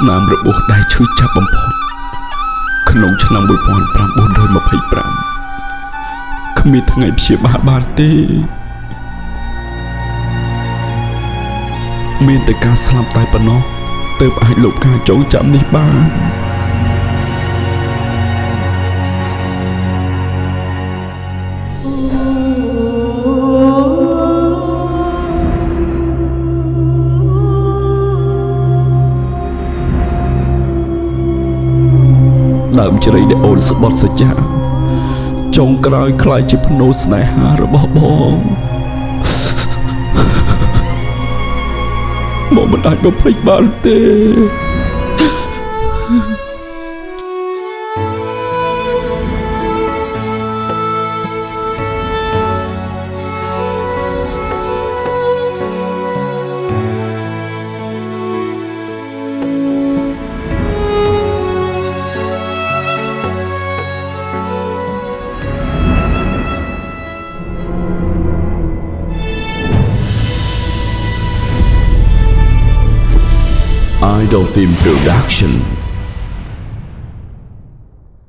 ស្នាមរបួសដែលឈឺចាប់បំផុតក្នុងឆ្នាំ1925គ្មានថ្ងៃព្យាបាលបានទេមានតែការស្លាប់តែប៉ុណ្ណោះទើបអាចលុបការចងចាំនេះបានដើមជ្រៃដែលអូនស្បត់សច្ចាចុងក្រោយខ្លាយជាភ្នូរស្នេហារបស់បងមកមិនអាចបំភ្លេចបានទេ Idol Film Production